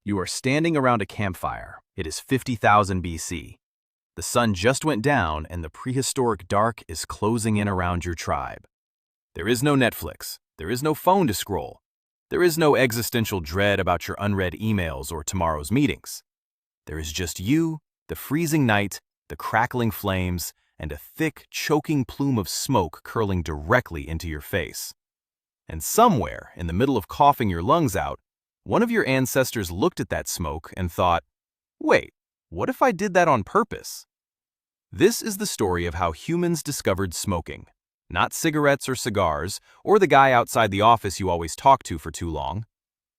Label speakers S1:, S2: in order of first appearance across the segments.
S1: You are standing around a campfire. It is 50,000 BC. The sun just went down and the prehistoric dark is closing in around your tribe. There is no Netflix. There is no phone to scroll. There is no existential dread about your unread emails or tomorrow's meetings. There is just you, the freezing night, the crackling flames, and a thick, choking plume of smoke curling directly into your face. And somewhere, in the middle of coughing your lungs out, one of your ancestors looked at that smoke and thought, wait, what if I did that on purpose? This is the story of how humans discovered smoking. Not cigarettes or cigars, or the guy outside the office you always talk to for too long.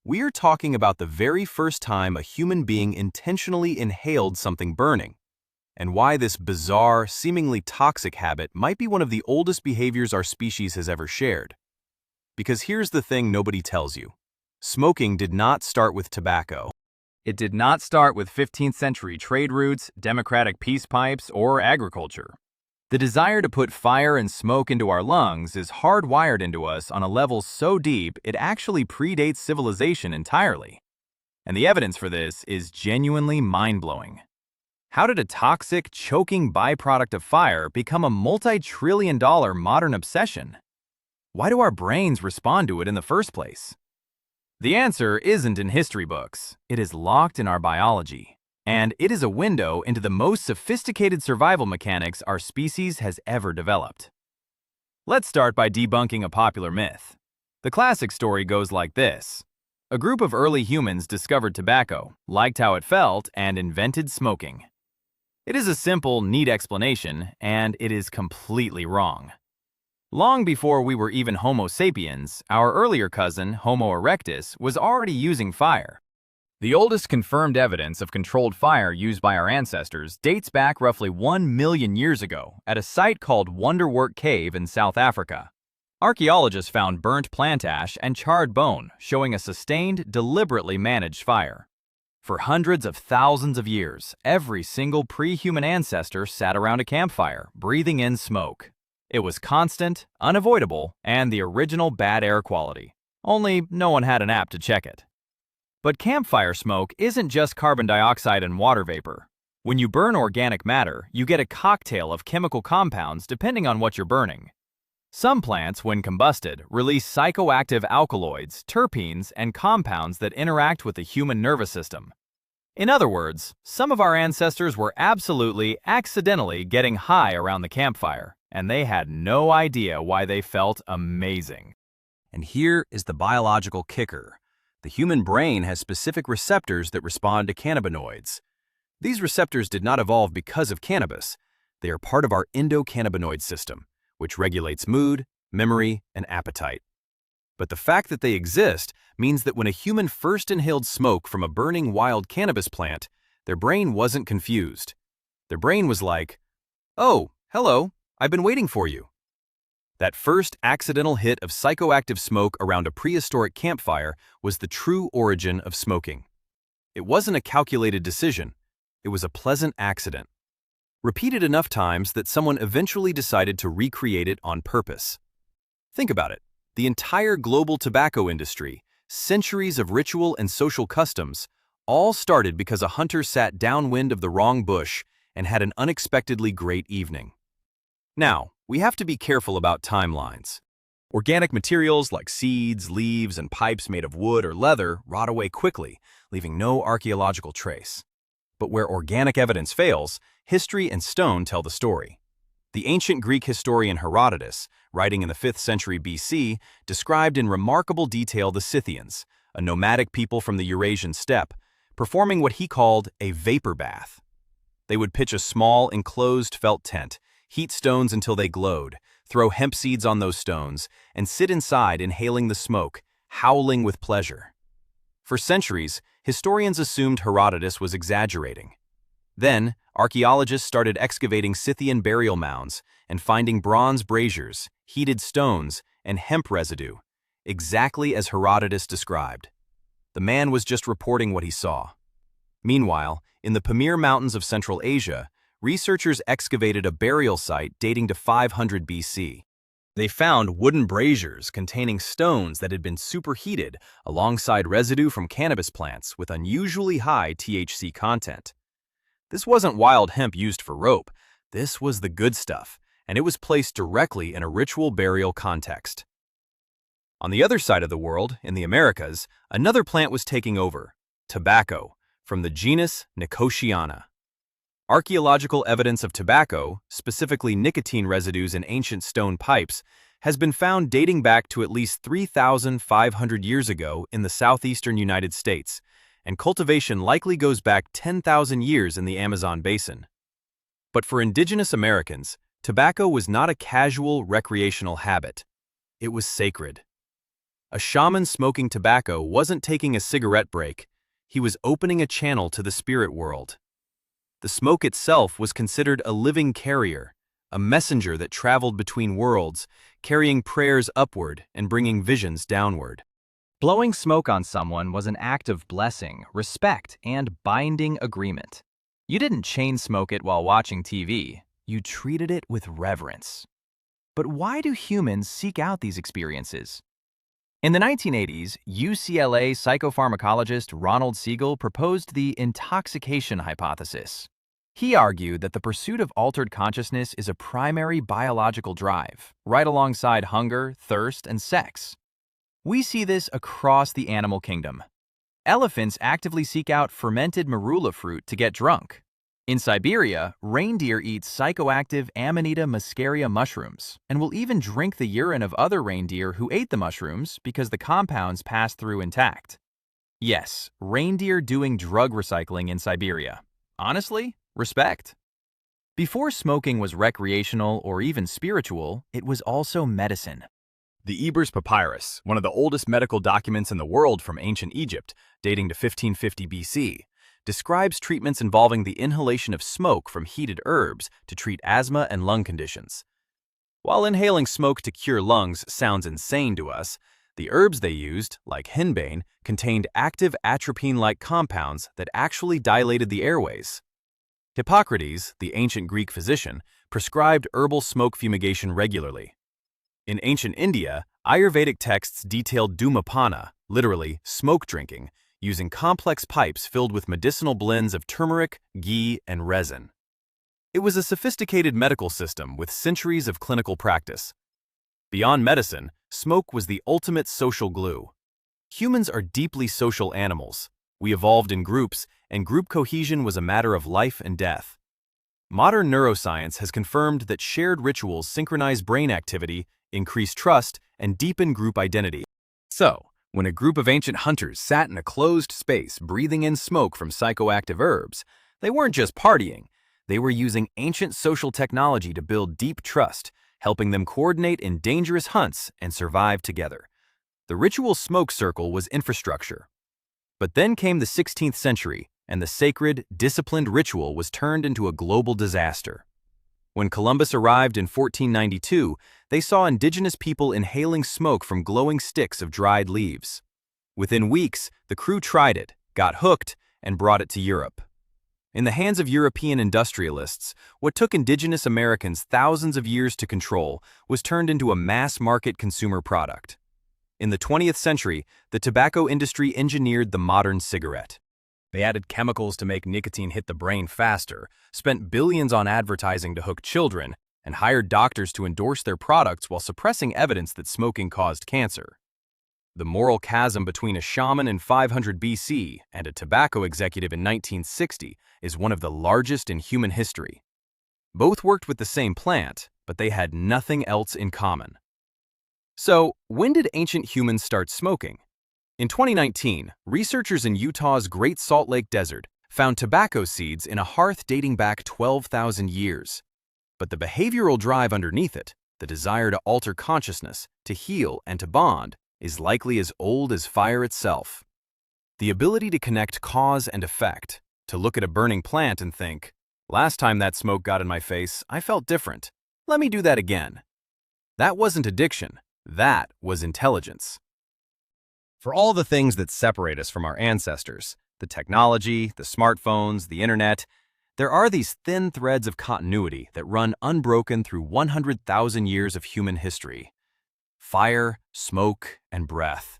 S1: We are talking about the very first time a human being intentionally inhaled something burning, and why this bizarre, seemingly toxic habit might be one of the oldest behaviors our species has ever shared. Because here's the thing nobody tells you. Smoking did not start with tobacco.
S2: It did not start with 15th century trade routes, democratic peace pipes, or agriculture. The desire to put fire and smoke into our lungs is hardwired into us on a level so deep it actually predates civilization entirely. And the evidence for this is genuinely mind-blowing. How did a toxic, choking byproduct of fire become a multi-trillion-dollar modern obsession? Why do our brains respond to it in the first place? The answer isn't in history books. It is locked in our biology. And it is a window into the most sophisticated survival mechanics our species has ever developed. Let's start by debunking a popular myth. The classic story goes like this. A group of early humans discovered tobacco, liked how it felt, and invented smoking. It is a simple, neat explanation, and it is completely wrong. Long before we were even Homo sapiens, our earlier cousin, Homo erectus, was already using fire. The oldest confirmed evidence of controlled fire used by our ancestors dates back roughly 1 million years ago at a site called Wonderwerk cave in South Africa. Archaeologists found burnt plant ash and charred bone, showing a sustained, deliberately managed fire. For hundreds of thousands of years, every single pre-human ancestor sat around a campfire, breathing in smoke. It was constant, unavoidable, and the original bad air quality. Only no one had an app to check it. But campfire smoke isn't just carbon dioxide and water vapor. When you burn organic matter, you get a cocktail of chemical compounds depending on what you're burning. Some plants, when combusted, release psychoactive alkaloids, terpenes, and compounds that interact with the human nervous system. In other words, some of our ancestors were absolutely, accidentally getting high around the campfire, and they had no idea why they felt amazing.
S1: And here is the biological kicker. The human brain has specific receptors that respond to cannabinoids. These receptors did not evolve because of cannabis. They are part of our endocannabinoid system, which regulates mood, memory, and appetite. But the fact that they exist means that when a human first inhaled smoke from a burning wild cannabis plant, their brain wasn't confused. Their brain was like, "Oh, hello, I've been waiting for you." That first accidental hit of psychoactive smoke around a prehistoric campfire was the true origin of smoking. It wasn't a calculated decision. It was a pleasant accident. Repeated enough times that someone eventually decided to recreate it on purpose. Think about it. The entire global tobacco industry, centuries of ritual and social customs, all started because a hunter sat downwind of the wrong bush and had an unexpectedly great evening. Now, we have to be careful about timelines. Organic materials like seeds, leaves, and pipes made of wood or leather rot away quickly, leaving no archaeological trace. But where organic evidence fails, history and stone tell the story. The ancient Greek historian Herodotus, writing in the 5th century BC, described in remarkable detail the Scythians, a nomadic people from the Eurasian steppe, performing what he called a vapor bath. They would pitch a small, enclosed felt tent, heat stones until they glowed, throw hemp seeds on those stones, and sit inside inhaling the smoke, howling with pleasure. For centuries, historians assumed Herodotus was exaggerating. Then, archaeologists started excavating Scythian burial mounds and finding bronze braziers, heated stones, and hemp residue, exactly as Herodotus described. The man was just reporting what he saw. Meanwhile, in the Pamir Mountains of Central Asia, researchers excavated a burial site dating to 500 BC. They found wooden braziers containing stones that had been superheated alongside residue from cannabis plants with unusually high THC content. This wasn't wild hemp used for rope. This was the good stuff, and it was placed directly in a ritual burial context. On the other side of the world, in the Americas, another plant was taking over, tobacco, from the genus Nicotiana. Archaeological evidence of tobacco, specifically nicotine residues in ancient stone pipes, has been found dating back to at least 3,500 years ago in the southeastern United States, and cultivation likely goes back 10,000 years in the Amazon basin. But for indigenous Americans, tobacco was not a casual recreational habit. It was sacred. A shaman smoking tobacco wasn't taking a cigarette break. He was opening a channel to the spirit world. The smoke itself was considered a living carrier, a messenger that traveled between worlds, carrying prayers upward and bringing visions downward.
S2: Blowing smoke on someone was an act of blessing, respect, and binding agreement. You didn't chain smoke it while watching TV. You treated it with reverence. But why do humans seek out these experiences? In the 1980s, UCLA psychopharmacologist Ronald Siegel proposed the intoxication hypothesis. He argued that the pursuit of altered consciousness is a primary biological drive, right alongside hunger, thirst, and sex. We see this across the animal kingdom. Elephants actively seek out fermented marula fruit to get drunk. In Siberia, reindeer eat psychoactive Amanita muscaria mushrooms and will even drink the urine of other reindeer who ate the mushrooms because the compounds pass through intact. Yes, reindeer doing drug recycling in Siberia. Honestly, respect. Before smoking was recreational or even spiritual, it was also medicine.
S1: The Ebers Papyrus, one of the oldest medical documents in the world from ancient Egypt, dating to 1550 BC, describes treatments involving the inhalation of smoke from heated herbs to treat asthma and lung conditions. While inhaling smoke to cure lungs sounds insane to us, the herbs they used, like henbane, contained active atropine-like compounds that actually dilated the airways. Hippocrates, the ancient Greek physician, prescribed herbal smoke fumigation regularly. In ancient India, Ayurvedic texts detailed dhumapana, literally smoke drinking, using complex pipes filled with medicinal blends of turmeric, ghee, and resin. It was a sophisticated medical system with centuries of clinical practice. Beyond medicine, smoke was the ultimate social glue. Humans are deeply social animals. We evolved in groups, and group cohesion was a matter of life and death. Modern neuroscience has confirmed that shared rituals synchronize brain activity, increase trust, and deepen group identity. So, when a group of ancient hunters sat in a closed space breathing in smoke from psychoactive herbs, they weren't just partying. They were using ancient social technology to build deep trust, helping them coordinate in dangerous hunts and survive together. The ritual smoke circle was infrastructure. But then came the 16th century, and the sacred, disciplined ritual was turned into a global disaster. When Columbus arrived in 1492, they saw indigenous people inhaling smoke from glowing sticks of dried leaves. Within weeks, the crew tried it, got hooked, and brought it to Europe. In the hands of European industrialists, what took indigenous Americans thousands of years to control was turned into a mass-market consumer product. In the 20th century, the tobacco industry engineered the modern cigarette. They added chemicals to make nicotine hit the brain faster, spent billions on advertising to hook children, and hired doctors to endorse their products while suppressing evidence that smoking caused cancer. The moral chasm between a shaman in 500 BC and a tobacco executive in 1960 is one of the largest in human history. Both worked with the same plant, but they had nothing else in common. So, when did ancient humans start smoking? In 2019, researchers in Utah's Great Salt Lake Desert found tobacco seeds in a hearth dating back 12,000 years. But the behavioral drive underneath it, the desire to alter consciousness, to heal, and to bond, is likely as old as fire itself. The ability to connect cause and effect, to look at a burning plant and think, last time that smoke got in my face, I felt different. Let me do that again. That wasn't addiction. That was intelligence. For all the things that separate us from our ancestors, the technology, the smartphones, the internet, There are these thin threads of continuity that run unbroken through 100,000 years of human history. Fire, smoke, and breath.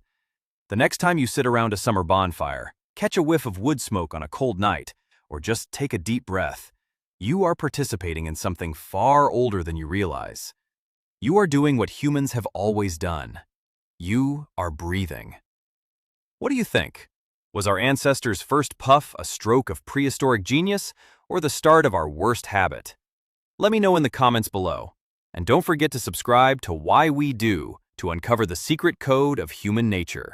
S1: The next time you sit around a summer bonfire, catch a whiff of wood smoke on a cold night, or just take a deep breath, you are participating in something far older than you realize. You are doing what humans have always done. You are breathing. What do you think? Was our ancestors' first puff a stroke of prehistoric genius or the start of our worst habit? Let me know in the comments below. And don't forget to subscribe to Why We Do to uncover the secret code of human nature.